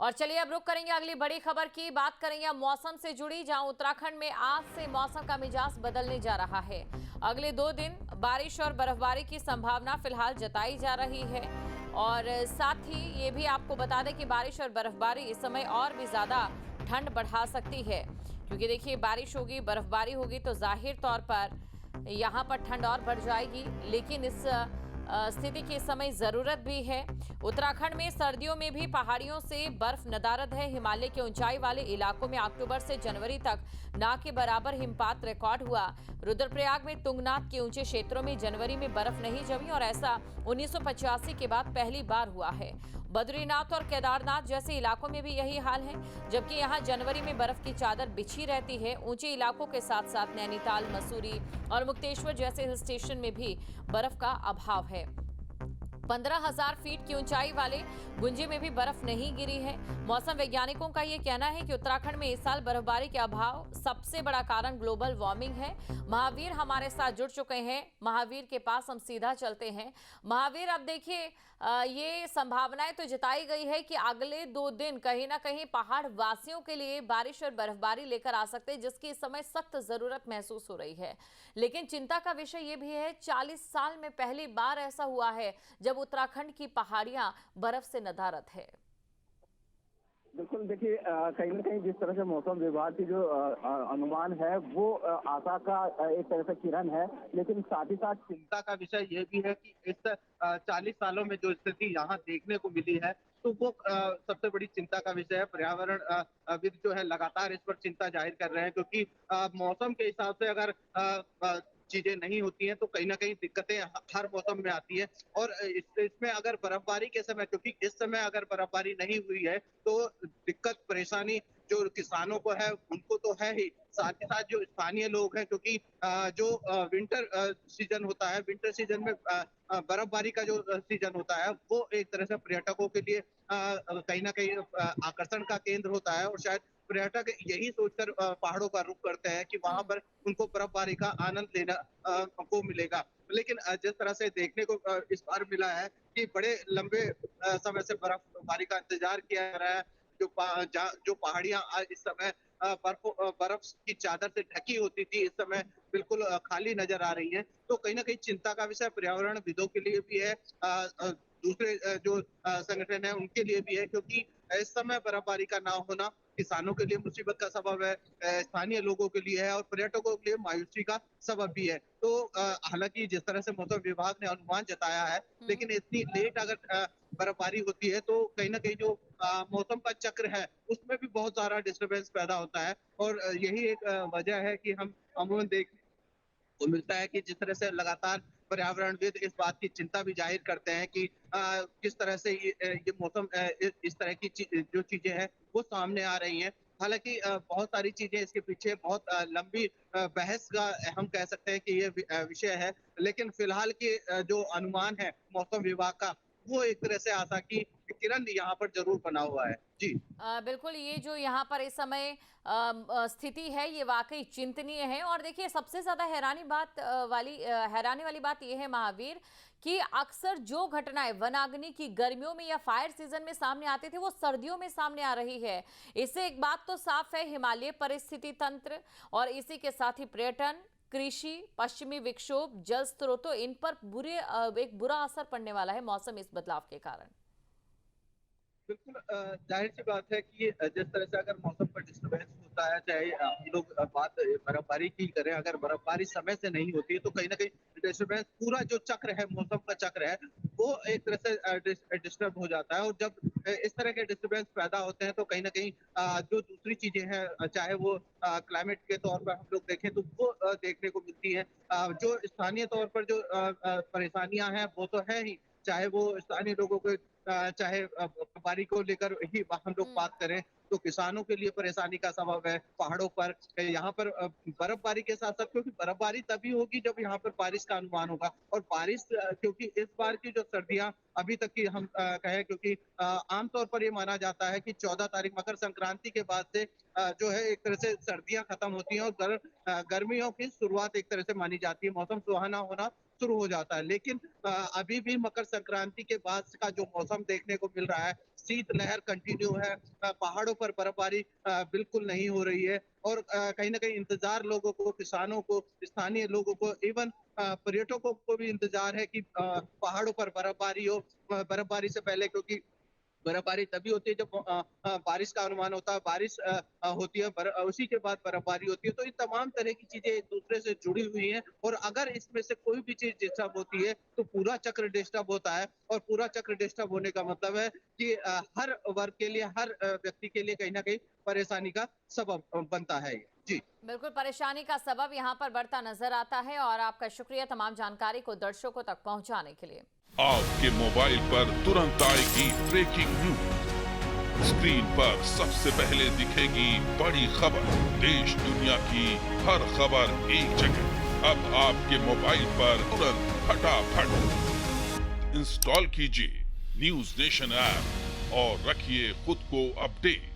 और चलिए अब रुक करेंगे अगली बड़ी खबर की। बात करेंगे अब मौसम से जुड़ी, जहां उत्तराखंड में आज से मौसम का मिजाज बदलने जा रहा है। अगले 2 दिन बारिश और बर्फबारी की संभावना फिलहाल जताई जा रही है। और साथ ही ये भी आपको बता दें कि बारिश और बर्फबारी इस समय और भी ज्यादा ठंड बढ़ा सकती है, क्योंकि देखिए बारिश होगी, बर्फबारी होगी तो जाहिर तौर पर यहाँ पर ठंड और बढ़ जाएगी। लेकिन इस स्थिति की इस समय जरूरत भी है। उत्तराखंड में सर्दियों में भी पहाड़ियों से बर्फ नदारद है। हिमालय के ऊंचाई वाले इलाकों में अक्टूबर से जनवरी तक ना के बराबर हिमपात रिकॉर्ड हुआ। रुद्रप्रयाग में तुंगनाथ के ऊंचे क्षेत्रों में जनवरी में बर्फ नहीं जमी और ऐसा 1985 के बाद पहली बार हुआ है। बद्रीनाथ और केदारनाथ जैसे इलाकों में भी यही हाल है, जबकि यहां जनवरी में बर्फ की चादर बिछी रहती है। ऊंचे इलाकों के साथ साथ नैनीताल, मसूरी और मुक्तेश्वर जैसे हिल स्टेशन में भी बर्फ का अभाव है। 15,000 फीट की ऊंचाई वाले गुंजी में भी बर्फ नहीं गिरी है। मौसम वैज्ञानिकों का यह कहना है कि उत्तराखंड में इस साल बर्फबारी के अभाव सबसे बड़ा कारण ग्लोबल वार्मिंग है। महावीर हमारे साथ जुड़ चुके हैं। महावीर के पास हम सीधा चलते हैं। महावीर, अब देखिए ये संभावनाएं तो जताई गई है कि अगले 2 दिन कहीं ना कहीं पहाड़ वासियों के लिए बारिश और बर्फबारी लेकर आ सकते हैं, जिसकी इस समय सख्त जरूरत महसूस हो रही है। लेकिन चिंता का विषय यह भी है, 40 साल में पहली बार ऐसा हुआ है जब उत्तराखंड की पहाड़ियां बर्फ से नदारद है। बिल्कुल, देखिए कहीं न कहीं जिस तरह से मौसम विभाग की जो अनुमान है वो आशा का एक तरह से किरण है, लेकिन साथ ही साथ चिंता का विषय ये भी है कि इस 40 सालों में जो स्थिति यहाँ देखने को मिली है, तो वो सबसे बड़ी चिंता का विषय है। पर्यावरण विद जो है लगातार इस पर चिंता जाहिर कर रहे हैं, क्योंकि मौसम के हिसाब से अगर चीजें नहीं होती हैं तो कहीं न कहीं दिक्कतें हर मौसम में आती है। और इसमें अगर बर्फबारी के समय, क्योंकि इस समय अगर बर्फबारी नहीं हुई है तो दिक्कत परेशानी जो किसानों को है उनको तो है ही, साथ ही साथ जो स्थानीय लोग हैं, क्योंकि जो विंटर सीजन होता है, विंटर सीजन में बर्फबारी का जो सीजन होता है वो एक तरह से पर्यटकों के लिए कहीं ना कहीं आकर्षण का केंद्र होता है। और शायद पर्यटक यही सोचकर पहाड़ों का रुख करते हैं कि वहां पर उनको बर्फबारी का आनंद लेना को मिलेगा। लेकिन जिस तरह से देखने को इस बार मिला है कि बड़े लंबे समय से बर्फबारी का इंतजार किया जा रहा है। जो पहाड़ियां इस समय बर्फ की चादर से ढकी होती थी, इस समय बिल्कुल खाली नजर आ रही है। तो कहीं ना कहीं चिंता का विषय पर्यावरणविदों के लिए भी है, दूसरे जो संगठन है उनके लिए भी है, क्योंकि इस समय बर्फबारी का ना होना किसानों के लिए मुसीबत का सबब है, स्थानीय लोगों के लिए है और पर्यटकों के लिए मायूसी का सबब भी है। तो हालांकि जिस तरह से मौसम विभाग ने अनुमान जताया है, लेकिन इतनी लेट अगर बर्फबारी होती है तो कहीं ना कहीं जो मौसम का चक्र है उसमें भी बहुत सारा डिस्टरबेंस पैदा होता है। और यही एक वजह है कि हम अमूमन देखने को मिलता है कि जिस तरह से लगातार पर्यावरणविद इस बात की चिंता भी जाहिर करते हैं कि किस तरह से ये मौसम इस तरह की जो चीजें हैं वो सामने आ रही हैं। हालांकि बहुत सारी चीजें इसके पीछे बहुत लंबी बहस का हम कह सकते हैं कि ये विषय है, लेकिन फिलहाल के जो अनुमान है मौसम विभाग का वो एक तरह से आशा की किरण यहाँ पर जरूर बना हुआ है। जी बिल्कुल, ये जो यहाँ पर इस समय स्थिति है ये वाकई चिंतनीय है। और देखिए सबसे ज्यादा हैरानी वाली बात यह है महावीर, कि अक्सर जो घटनाएं वनाग्नि की गर्मियों में या फायर सीजन में सामने आते थे वो सर्दियों में सामने आ रही है। इससे एक बात तो साफ है, हिमालय परिस्थिति तंत्र और इसी के साथ ही पर्यटन, कृषि, पश्चिमी विक्षोभ, जल स्रोतों, इन पर एक बुरा असर पड़ने वाला है मौसम इस बदलाव के कारण। बिल्कुल, जाहिर सी बात है कि जिस तरह से अगर मौसम पर डिस्टर्बेंस होता है, चाहे हम लोग बात बर्फबारी की करें, अगर बर्फबारी समय से नहीं होती है तो कहीं ना कहीं डिस्टर्बेंस पूरा जो चक्र है, मौसम का चक्र है वो एक तरह से डिस्टर्ब हो जाता है। और जब इस तरह के डिस्टर्बेंस पैदा होते हैं तो कहीं ना कहीं जो दूसरी चीजें हैं, चाहे वो क्लाइमेट के तौर पर हम लोग देखें तो वो देखने को मिलती है। जो स्थानीय तौर पर जो परेशानियां हैं वो तो है ही, चाहे वो स्थानीय लोगों को चाहे व्यापारी को लेकर ही हम लोग बात करें तो किसानों के लिए परेशानी का सबब है। पहाड़ों पर यहाँ पर बर्फबारी के साथ साथ, क्योंकि बर्फबारी तभी होगी जब यहाँ पर बारिश का अनुमान होगा। और बारिश क्योंकि इस बार की जो सर्दियां अभी तक की हम कहें, क्योंकि आमतौर पर ये माना जाता है कि 14 तारीख मकर संक्रांति के बाद से जो है एक तरह से सर्दियां खत्म होती हैं और गर्मियों की शुरुआत एक तरह से मानी जाती है। मौसम सुहाना होना शुरू हो जाता है। लेकिन अभी भी मकर संक्रांति के बाद का जो मौसम देखने को मिल रहा है, शीतलहर कंटिन्यू है। पहाड़ों पर बर्फबारी बिल्कुल नहीं हो रही है और कहीं न कहीं इंतजार लोगों को, किसानों को, स्थानीय लोगों को, इवन पर्यटकों को भी इंतजार है कि पहाड़ों पर बर्फबारी हो। बर्फबारी से पहले, क्योंकि बर्फबारी तभी होती है जब बारिश का अनुमान होता है, बारिश होती है, उसी के बाद बर्फबारी होती है। तो ये तमाम तरह की चीजें एक दूसरे से जुड़ी हुई हैं और अगर इसमें से कोई भी चीज डिस्टर्ब होती है तो पूरा चक्र डिस्टर्ब होता है और पूरा चक्र डिस्टर्ब होने का मतलब है कि हर वर्ग के लिए, हर व्यक्ति के लिए कहीं ना कहीं परेशानी का सबब बनता है ये। जी बिल्कुल, परेशानी का सबब यहाँ पर बढ़ता नजर आता है और आपका शुक्रिया तमाम जानकारी को दर्शकों तक पहुँचाने के लिए। आपके मोबाइल पर तुरंत आएगी ब्रेकिंग न्यूज, स्क्रीन पर सबसे पहले दिखेगी बड़ी खबर, देश दुनिया की हर खबर एक जगह। अब आपके मोबाइल पर तुरंत फटाफट इंस्टॉल कीजिए न्यूज नेशन ऐप और रखिए खुद को अपडेट।